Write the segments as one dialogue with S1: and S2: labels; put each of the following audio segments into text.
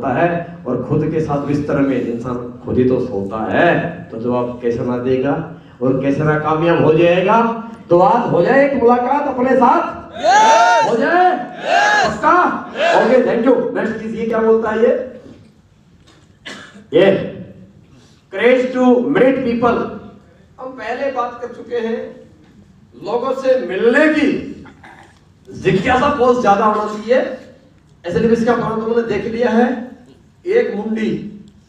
S1: मानता है और खुद के साथ बिस्तर में इंसान खुद ही तो सोता है, तो जवाब कैसे ना देगा और कैसे ना कामयाब हो जाएगा। तो आज हो जाए एक मुलाकात अपने साथ, हो जाए पक्का? Okay, thank you. नेक्स्ट चीज ये क्या बोलता है, ये क्रेज टू मीट पीपल। हम पहले बात कर चुके हैं, लोगों से मिलने की जिज्ञासा बहुत ज्यादा होना चाहिए। ऐसे लिमिट का मान तुमने देख लिया है, एक मुंडी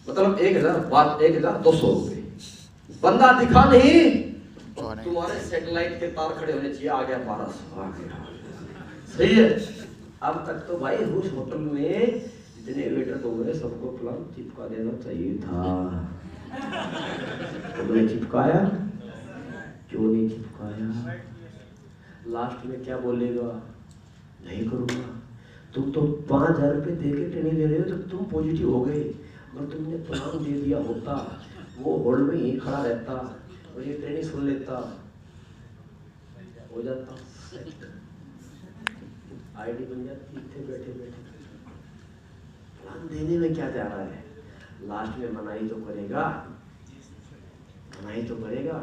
S1: मतलब 1200 रुपए, बंदा दिखा नहीं, तुम्हारे सैटेलाइट के तार खड़े होने चाहिए, आ गया 1200, आ गया। सही है। अब तक तो भाई उस होटल में जितने वेटर हो गए सबको प्लान चिपका देना चाहिए था, तुमने चिपकाया क्यों नहीं चिपकाया? लास्ट में क्या बोलेगा, नहीं करूंगा। तुम तो 5000 रुपये दे के ट्रेनिंग ले रहे हो, तो तुम पॉजिटिव हो गए। अगर तुमने प्लान दे दिया होता, वो हॉल में ही खड़ा रहता और ये ट्रेनिंग सुन लेता, हो जाता आईडी बन जाती थे बैठे बैठे। प्लान देने में क्या जा रहा है, लास्ट में मनाही तो करेगा, मनाही तो करेगा।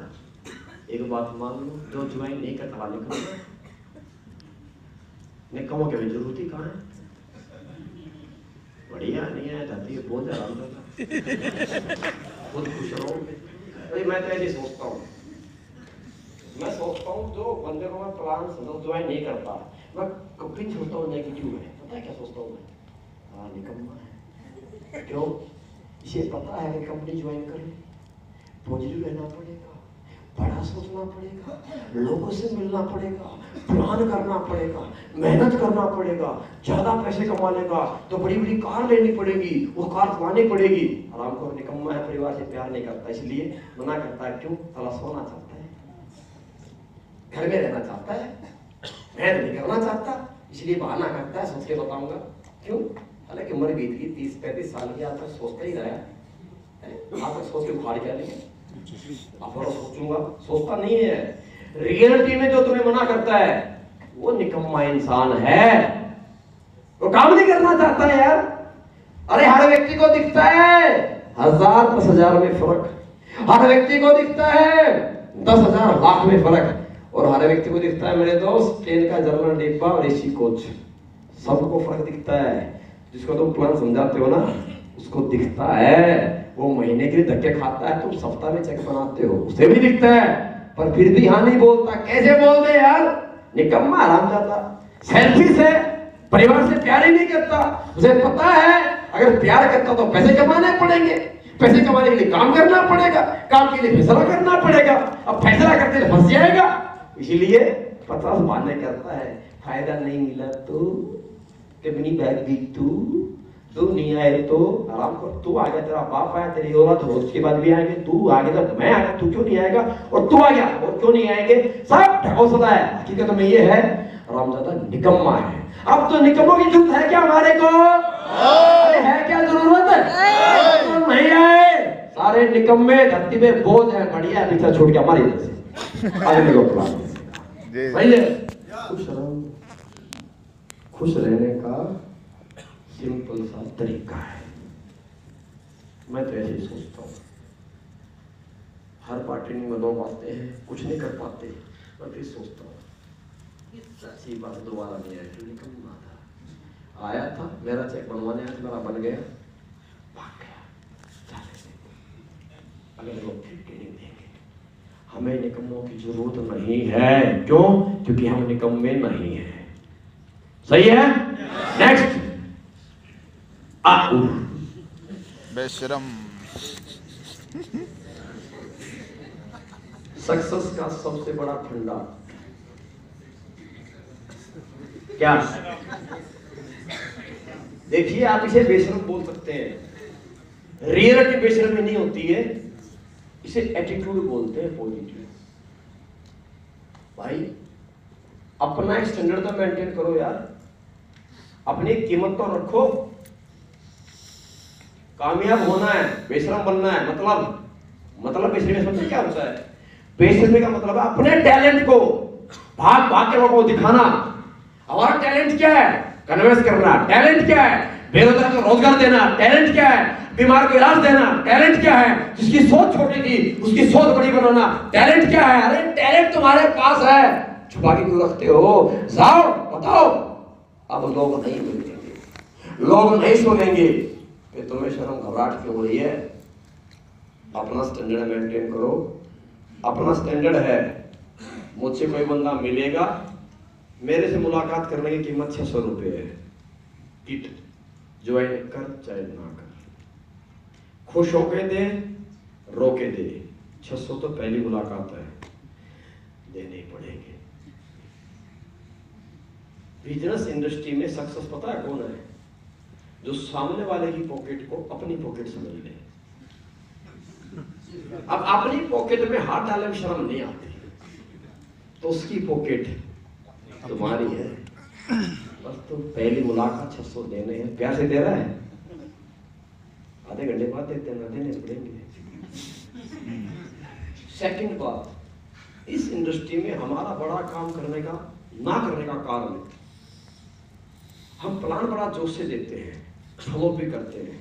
S1: एक बात मान लो, जो ज्वाइन नहीं करता निकम्मों के जरूरत ही कहाँ है? बढ़िया नहीं है जाती है, बहुत आराम करता, बहुत खुश रहो। भाई मैं तो ऐसे सोचता हूँ, मैं सोचता हूँ जो बंदे को मैं प्लान ज्वाइन नहीं करता, मैं कभी सोचता हूँ नेगेटिव है। पता है क्या सोचता हूँ मैं? हाँ निकम्मा है। क्यों? इसे पता है कि कंपनी ज्वाइन करे पॉजिटिव रहना पड़ेगा, बड़ा सोचना पड़ेगा, लोगों से मिलना पड़ेगा, प्लान करना पड़ेगा, मेहनत करना पड़ेगा, ज्यादा पैसे कमा लेगा तो बड़ी बड़ी कार लेनी पड़ेगी, वो कार चलानी पड़ेगी। आराम को निकम्मा है, परिवार से प्यार नहीं करता, इसलिए मना करता है। क्यों? साला सोना चाहता है, घर में रहना चाहता है, मेहनत नहीं करना चाहता, इसलिए बहाना करता है। सोच के बताऊंगा क्यों? हालांकि उम्र बीत गई 30-35 साल की, आज तक सोचता ही रहा है, आज तक सोच के उखाड़ क्या लिया, अब सोचूंगा, सोचता नहीं है। रियलिटी में जो तुम्हें मना करता है वो निकम्मा इंसान है, वो काम नहीं करना चाहता है यार। अरे हर व्यक्ति को दिखता है 1000-10,000 में फर्क, हर व्यक्ति को दिखता है 10,000 लाख में फर्क, और हर व्यक्ति को दिखता है मेरे दोस्त ट्रेन का जनरल डिब्बा और एसी कोच, सबको फर्क दिखता है। जिसको तुम प्लान समझाते हो ना उसको दिखता है, वो महीने के लिए धक्के खाता है, तुम सप्ताह में चेक बनाते हो, उसे भी दिखता है, पर फिर भी हाँ नहीं बोलता। कैसे बोल दे यार, निकम्मा आराम जाता, सेल्फिश है, परिवार से प्यार ही नहीं करता। उसे पता है अगर प्यार करता तो पैसे कमाने पड़ेंगे, पैसे कमाने के लिए काम करना पड़ेगा, काम के लिए फैसला करना पड़ेगा, अब फैसला करते फंस जाएगा, इसीलिए 50 बहाने करता है। फायदा नहीं मिला तो कंपनी बैग भी तू नहीं आए तो आराम कर, तू आ गया, तेरा बाप आया, तेरी औरत हो, उसके बाद भी आएंगे, तू आ गया तो मैं आया, तू क्यों नहीं आएगा, और तू आ गया और क्यों नहीं आएंगे, सब ढकोसला है। हकीकत में ये है रामजादा निकम्मा है। अब तो निकम्मों की जरूरत है क्या हमारे को? अरे है क्या जरूरत है? तो नहीं आए, सारे निकम्मे धरती में बोझ है, बढ़िया पीछा छोड़ के हमारी इधर से आगे लोग सही है। खुश रहने का सिंपल सा तरीका है, मैं तो ऐसे ही सोचता हूँ। हर बार ट्रेनिंग में लोग आते हैं, कुछ नहीं कर पाते, मैं फिर सोचता हूँ सच्ची बात दोबारा नहीं आया, क्यों निकम्मा था, आया था मेरा चेक बनवाने आया था, मेरा बन गया, भाग गया, अगर लोग फिर ट्रेनिंग देंगे। हमें निकम्मों की जरूरत नहीं है, क्यों? क्योंकि हम निकम्मे नहीं है। सही है। नेक्स्ट
S2: बेशरम।
S1: सक्सेस का सबसे बड़ा फंडा क्या? देखिए, आप इसे बेशरम बोल सकते हैं, रियलिटी बेशरम में नहीं होती है, इसे एटीट्यूड बोलते हैं, पॉजिटिव। भाई अपना एक स्टैंडर्ड तो मेंटेन करो यार, अपनी कीमत तो रखो। कामयाब होना है, बेशरम बनना है, मतलब बेशरमी से क्या होता है? बेशरमी का मतलब है अपने टैलेंट को भाग भाग के लोगों को दिखाना। हमारा टैलेंट क्या है? कन्वेंस करना। टैलेंट क्या है? बेरोजगार को रोजगार देना टैलेंट क्या है, बीमार को इलाज देना टैलेंट क्या है, जिसकी सोच छोटी थी उसकी सोच बड़ी बनाना टैलेंट क्या है। अरे टैलेंट तुम्हारे पास है, छुपा के क्यों रखते हो? जाओ बताओ। अब लोग नहीं मिलेंगे, लोग नहीं सुनेंगे कि तुम्हें शर्म घबराहट क्यों हो रही है। अपना स्टैंडर्ड मेंटेन करो। अपना स्टैंडर्ड है, मुझसे कोई बंदा मिलेगा, मेरे से मुलाकात करने की कीमत 600 रुपये है। किट ज्वाइन कर चाहे ना कर, खुश होके दे रोके दे, 600 तो पहली मुलाकात है, देने ही पड़ेंगे। बिजनेस इंडस्ट्री में सक्सेस पता है कौन है? जो सामने वाले की पॉकेट को अपनी पॉकेट समझ ले। अब अपनी पॉकेट में हाथ डालने में शर्म नहीं आती, तो उसकी पॉकेट तुम्हारी है। बस तो पहली मुलाकात 600 देने हैं, प्यार से दे रहा है, आधे घंटे बाद देते ना देने पड़ेंगे। सेकंड बात, इस इंडस्ट्री में हमारा बड़ा काम करने का ना करने का कारण, हम प्लान बड़ा जोश से देते हैं, फॉलो भी करते हैं,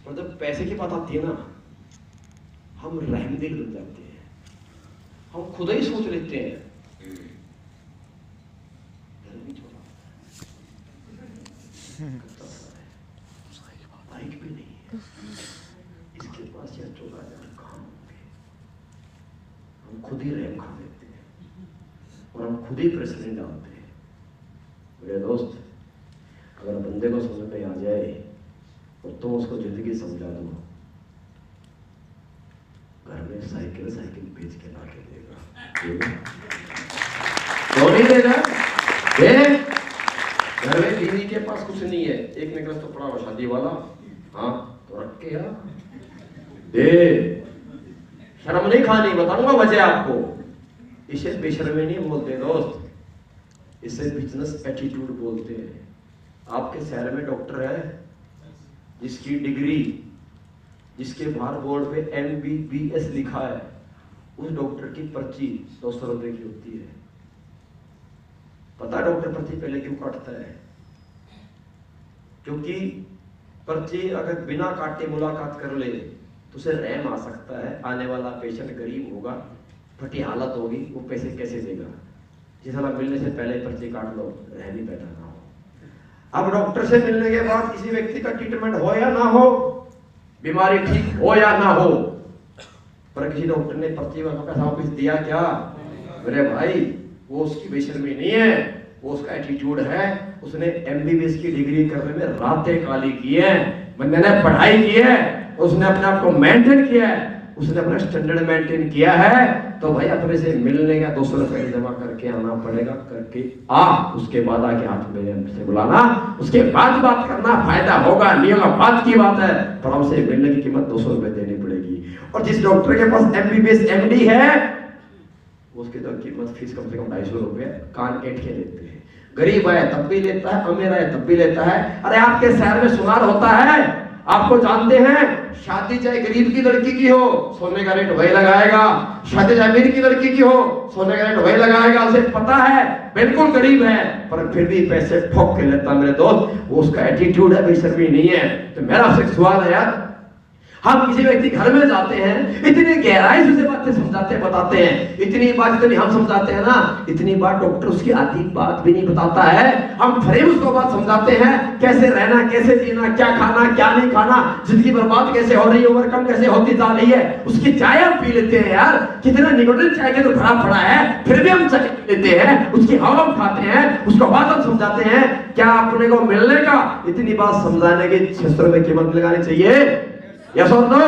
S1: पर जब पैसे की बात आती है ना, हम रहमदिल बन जाते हैं, हम खुद ही सोच लेते हैं बाइक भी नहीं है इसके पास, या 14,000 काम होंगे। हम खुद ही रहम खा देते हैं और हम खुद ही प्रेसिडेंट डालते हैं। मेरे दोस्त, अगर बंदे को समझ में आ जाए और तुम उसको जिंदगी समझा दो, घर में साइकिल बेच के ला के देगा। क्यों नहीं देगा? घर में बीवी के पास कुछ नहीं है, एक नेकलेस तो पड़ा हुआ शादी वाला, हाँ तो रख के यार दे। शर्म नहीं खानी, बताऊंगा वजह आपको। इसे बेशर्मी नहीं बोलते दोस्त, इसे बिजनेस एटीट्यूड बोलते हैं। आपके शहर में डॉक्टर है जिसकी डिग्री, जिसके बाहर बोर्ड पे MBBS लिखा है, उस डॉक्टर की पर्ची 200 रुपए की होती है। पता है डॉक्टर पर्ची पहले क्यों काटता है? क्योंकि पर्ची अगर बिना काटे मुलाकात कर ले तो उसे रहम आ सकता है, आने वाला पेशेंट गरीब होगा, फटी हालत होगी, वो पैसे कैसे देगा। जिस वाला मिलने से पहले पर्ची काट लो, रहम ही बैठा ना हो। अब डॉक्टर से मिलने के बाद किसी व्यक्ति का ट्रीटमेंट हो या ना हो, बीमारी ठीक हो या ना हो, पर किसी डॉक्टर ने पर्ची में पैसा वापस दिया क्या? मेरे भाई, वो उसकी बेशर्मी नहीं है, वो उसका एटीट्यूड है। उसने MBBS की डिग्री करने में रातें काली की है, बंदे ने पढ़ाई की है, उसने अपने आप को मेंटेन किया है, उसने अपना स्टैंडर्ड मेंटेन किया है। तो भाई अपने से मिलने का 200 रुपए जमा करके आना पड़ेगा, करके आ, उसके बाद आके हाथ में से बुलाना, उसके बाद बात करना, फायदा होगा नहीं होगा बात की बात है, पर हमसे मिलने की कीमत 200 रुपए देनी पड़ेगी। और जिस डॉक्टर के पास MBBS MD है, उसकी तो कीमत फीस कम से कम 250 रुपए कान के ठे लेते हैं। गरीब है तब भी लेता है, अमीर है तब भी लेता है। अरे आपके शहर में सुनार होता है, आपको जानते हैं, शादी चाहे गरीब की लड़की की हो, सोने का रेट वही लगाएगा, शादी चाहे अमीर की लड़की की हो, सोने का रेट वही लगाएगा। उसे पता है बिल्कुल गरीब है, पर फिर भी पैसे ठोक के लेता मेरे दोस्त, वो उसका एटीट्यूड है, बेशर्मी नहीं है। तो मेरा आपसे सवाल है यार, हम किसी व्यक्ति घर में जाते हैं, इतनी गहराई से बातें समझाते बताते हैं, इतनी बात इतनी हम समझाते हैं ना, इतनी बात डॉक्टर उसकी आधी बात भी नहीं बताता है। हम फ्रेम उसको बात समझाते हैं, कैसे रहना, कैसे जीना, क्या खाना क्या नहीं खाना, जिंदगी बर्बाद कैसे हो रही है, ओवरकम कैसे होती जा रही है। उसकी चाय हम पी लेते हैं यार, कितना निकोटिन चाय के तो भरा पड़ा है, फिर भी हम चाय पी लेते हैं, उसकी हवा हम खाते हैं, उसको बात हम समझाते हैं। क्या अपने को मिलने का इतनी बात समझाने की 600 रुपए कीमत लगानी चाहिए? यस और नो?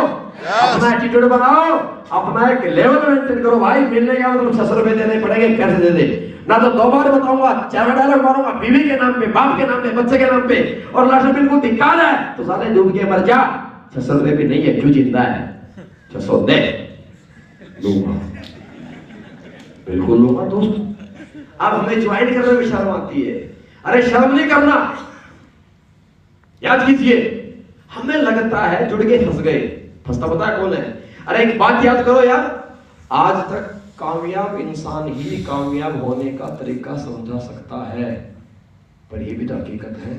S1: अपना एटीट्यूड बनाओ, अपना एक लेवल मेंटेन करो भाई। मिलने का मतलब 600 रुपए देने पड़ेंगे, कैसे दे दे ना, तो 2 बार बताऊंगा, 4 डायलॉग मारूंगा, बीवी के नाम पे, बाप के नाम पे, बच्चे के नाम पे, और लास्ट में बिल्कुल धिक्कार है तो साले डूब के मर जा। 600 रुपए भी नहीं है, क्यों जिंदा है? 600 दे, लूंगा, बिल्कुल लूंगा दोस्त। अब हमें ज्वाइन करने में शर्म आती है। अरे शर्म नहीं करना, याद कीजिए, हमें लगता है जुड़ के फंस गए, फंसता पता है कौन है? अरे एक बात याद करो यार, आज तक कामयाब इंसान ही कामयाब होने का तरीका समझा सकता है, पर यह भी तो हकीकत है,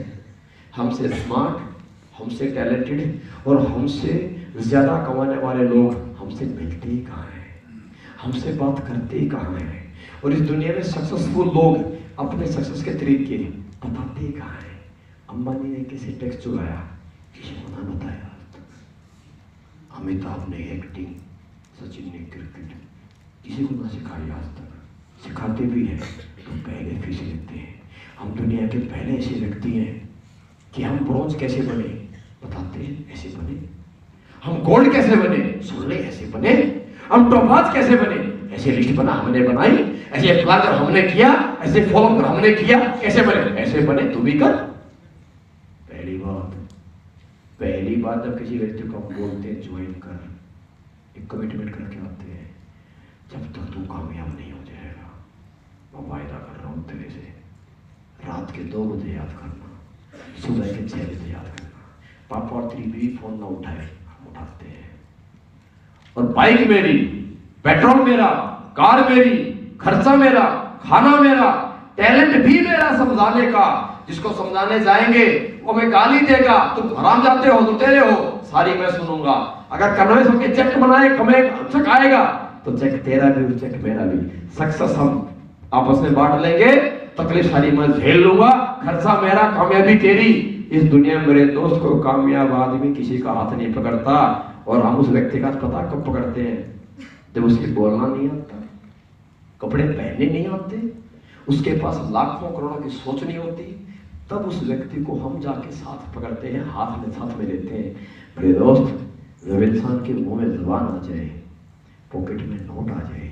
S1: हमसे स्मार्ट हमसे टैलेंटेड और हमसे ज्यादा कमाने वाले लोग हमसे मिलते ही कहाँ हैं, हमसे बात करते ही कहाँ हैं। और इस दुनिया में सक्सेसफुल लोग अपने सक्सेस के तरीके बताते ही कहाँ हैं। अंबानी ने कैसे टैक्स चुराया किसी को ना बताया, अमिताभ ने एक्टिंग, सचिन ने क्रिकेट, किसी को ना सिखाई आज तक। सिखाते भी हैं तो पहले फीस लेते हैं। हम दुनिया के पहले ऐसे व्यक्ति हैं कि हम ब्रॉन्ज कैसे बने बताते हैं, ऐसे बने। हम गोल्ड कैसे बने सुन ले, ऐसे बने। हम टॉपाज कैसे बने, ऐसे लिस्ट बना हमने बनाई, ऐसे अप्लाई कर हमने किया, ऐसे फॉलो कर हमने किया, कैसे बने, ऐसे बने तू भी कर। पहली बात जब किसी व्यक्ति को हम बोलते हैं ज्वाइन कर, एक कमिटमेंट करके आते हैं, जब तक तू कामयाब नहीं हो जाएगा मैं वायदा कर रहा हूँ तेरे से, रात के 2 बजे याद करना, सुबह के 6 बजे याद करना। पापा और तेरी बीवी फोन ना उठाए, हम उठाते हैं। और बाइक मेरी, पेट्रोल मेरा, कार मेरी, खर्चा मेरा, खाना मेरा, टैलेंट भी मेरा समझाने का। जिसको समझाने जाएंगे वो हमें गाली देगा, तुम हराम जाते हो, तुम तेरे हो, सारी मैं सुनूंगा। अगर कन्वे सबके चेक बनाए कमे चेक आएगा तो चेक तेरा भी चेक मेरा भी। सक्सेस हम आपस में बांट लेंगे, तकलीफ सारी मैं झेल लूंगा, खर्चा मेरा, कामयाबी तेरी। इस दुनिया में मेरे दोस्त को कामयाब आदमी किसी का हाथ नहीं पकड़ता। और हम उस व्यक्ति का पता कब पकड़ते हैं, जब उसके बोलना नहीं आता, कपड़े पहनने नहीं आते, उसके पास लाखों करोड़ों की सोच नहीं होती, तब उस व्यक्ति को हम जाके साथ पकड़ते हैं, साथ में लेते हैं। मेरे दोस्त, जब इंसान के मुंह में जुबान आ जाए, पॉकेट में नोट आ जाए,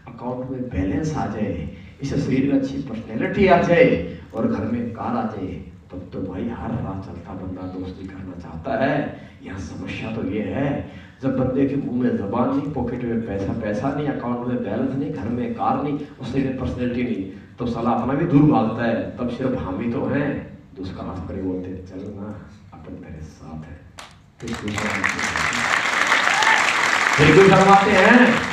S1: अकाउंट में बैलेंस आ जाए, इस शरीर में अच्छी पर्सनैलिटी आ जाए और घर में कार आ जाए, तब तो भाई हर रात चलता बंदा दोस्ती करना चाहता है। यहाँ समस्या तो ये है, जब बंदे के मुंह में जबान नहीं, पॉकेट में पैसा नहीं, अकाउंट में बैलेंस नहीं, घर में कार नहीं, उससे पर्सनैलिटी नहीं, तो साला अपना भी दूर भागता है। तब सिर्फ हम ही तो हैं जो उसका हाथ पकड़े बोलते हैं चल ना अपन तेरे साथ है। फिर क्यों शर्माते हैं?